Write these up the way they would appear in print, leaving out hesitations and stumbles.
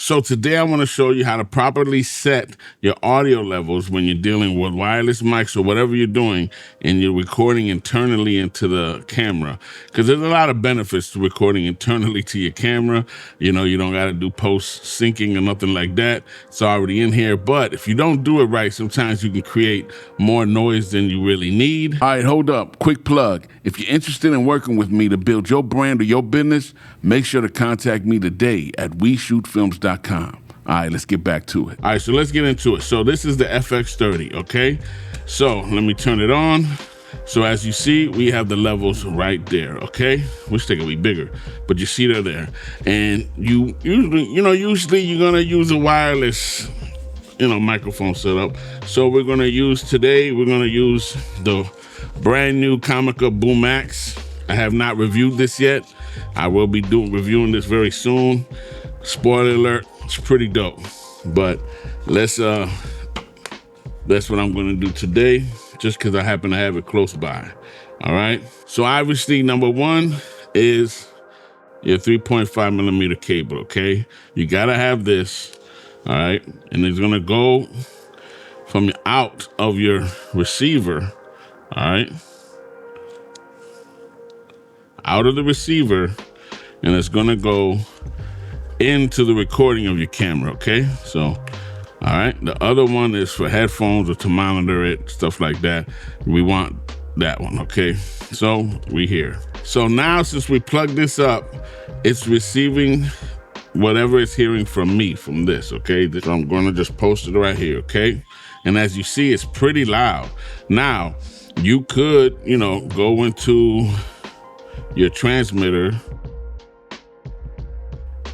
So today I want to show you how to properly set your audio levels when you're dealing with wireless mics or whatever you're doing and you're recording internally into the camera. Because there's a lot of benefits to recording internally to your camera. You know, you don't got to do post syncing or nothing like that. It's already in here. But if you don't do it right, sometimes you can create more noise than you really need. All right, hold up. Quick plug. If you're interested in working with me to build your brand or your business, make sure to contact me today at WeShootFilms.com. All right, let's get back to it. All right, so let's get into it. So this is the FX30, okay? So let me turn it on. So as you see, we have the levels right there, okay? Wish they could be bigger, but you see they're there. And usually you're gonna use a wireless, microphone setup. So we're gonna use the brand new Comica Boom Max. I have not reviewed this yet. I will be reviewing this very soon. Spoiler alert, it's pretty dope. But that's what I'm gonna do today, just because I happen to have it close by. All right. So obviously, number one is your 3.5 millimeter cable. Okay, you gotta have this. All right, and it's gonna go from out of your receiver. All right, out of the receiver, and it's gonna go into the recording of your camera, okay? So, all right, the other one is for headphones or to monitor it, stuff like that. We want that one, okay? So we here. So now since we plug this up, it's receiving whatever it's hearing from me from this, okay? So I'm gonna just post it right here, okay? And as you see, it's pretty loud. Now, you could, go into your transmitter,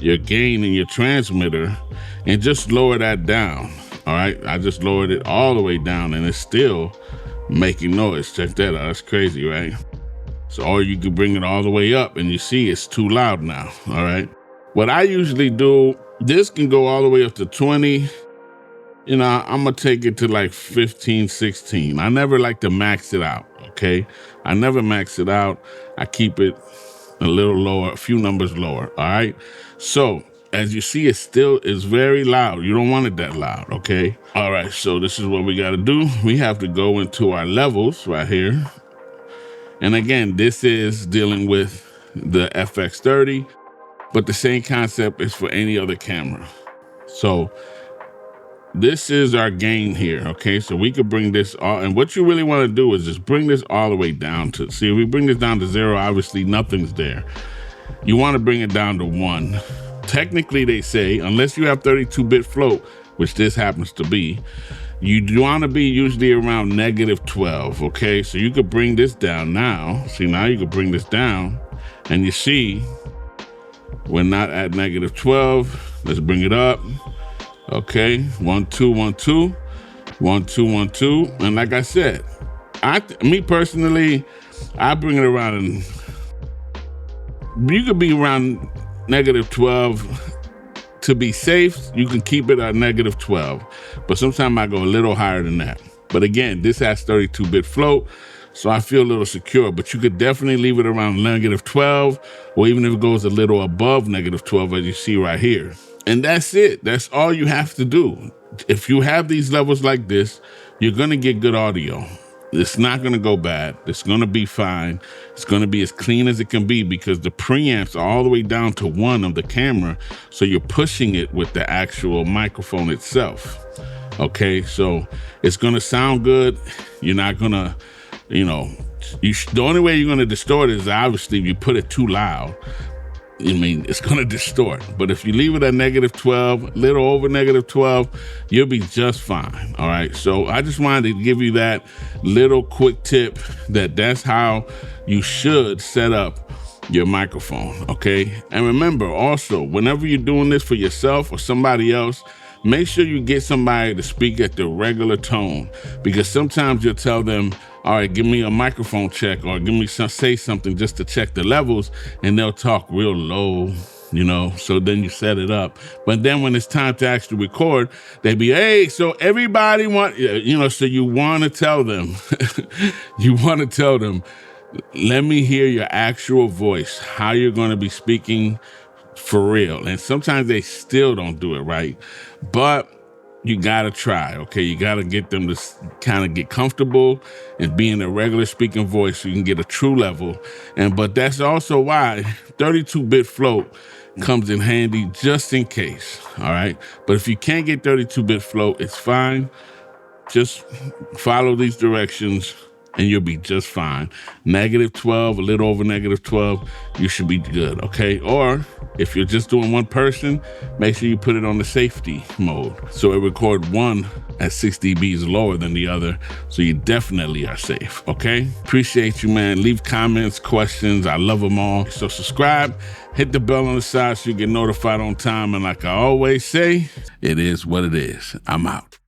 your gain in your transmitter, and just lower that down. All right, I just lowered it all the way down and it's still making noise. Check that out, that's crazy, right? So, or you could bring it all the way up and you see it's too loud now. All right, what I usually do, this can go all the way up to 20. I'm gonna take it to like 15, 16. I never like to max it out, okay? I never max it out. I keep it a little lower, a few numbers lower, all right? So as you see, it still is very loud. You don't want it that loud, okay? All right, so this is what we gotta do. We have to go into our levels right here. And again, this is dealing with the FX30, but the same concept is for any other camera. So this is our gain here, okay? So we could bring this all, and what you really want to do is just bring this all the way down to, see, if we bring this down to 0, obviously nothing's there. You want to bring it down to 1. Technically, they say, unless you have 32-bit float, which this happens to be, you want to be usually around -12, okay? So you could bring this down now. See, now you could bring this down, and you see, we're not at -12. Let's bring it up. Okay, 1 2 1 2 1 2 1 2, and like I said, me personally, I bring it around, and you could be around -12 to be safe. You can keep it at -12, but sometimes I go a little higher than that. But again, this has 32-bit float, so I feel a little secure. But you could definitely leave it around -12, or even if it goes a little above -12, as you see right here. And that's it. That's all you have to do. If you have these levels like this, you're going to get good audio. It's not going to go bad. It's going to be fine. It's going to be as clean as it can be because the preamps are all the way down to 1 of the camera. So you're pushing it with the actual microphone itself. Okay, so it's going to sound good. You're not going to, the only way you're going to distort it is obviously if you put it too loud. It's going to distort. But if you leave it at -12, little over -12, you'll be just fine. All right. So I just wanted to give you that little quick tip that's how you should set up your microphone. Okay. And remember also, whenever you're doing this for yourself or somebody else, make sure you get somebody to speak at the regular tone, because sometimes you'll tell them, all right, give me a microphone check, or say something just to check the levels, and they'll talk real low, so then you set it up. But then when it's time to actually record, they be, hey, so everybody so you want to tell them, let me hear your actual voice, how you're going to be speaking for real. And sometimes they still don't do it right, but you gotta try, okay? You gotta get them to kind of get comfortable and be in a regular speaking voice so you can get a true level. But that's also why 32-bit float comes in handy just in case, all right? But if you can't get 32-bit float, it's fine. Just follow these directions and you'll be just fine. -12, a little over -12, you should be good, okay? Or if you're just doing one person, make sure you put it on the safety mode. So it record one at 6 dBs lower than the other, so you definitely are safe, okay? Appreciate you, man. Leave comments, questions. I love them all. So subscribe, hit the bell on the side so you get notified on time. And like I always say, it is what it is. I'm out.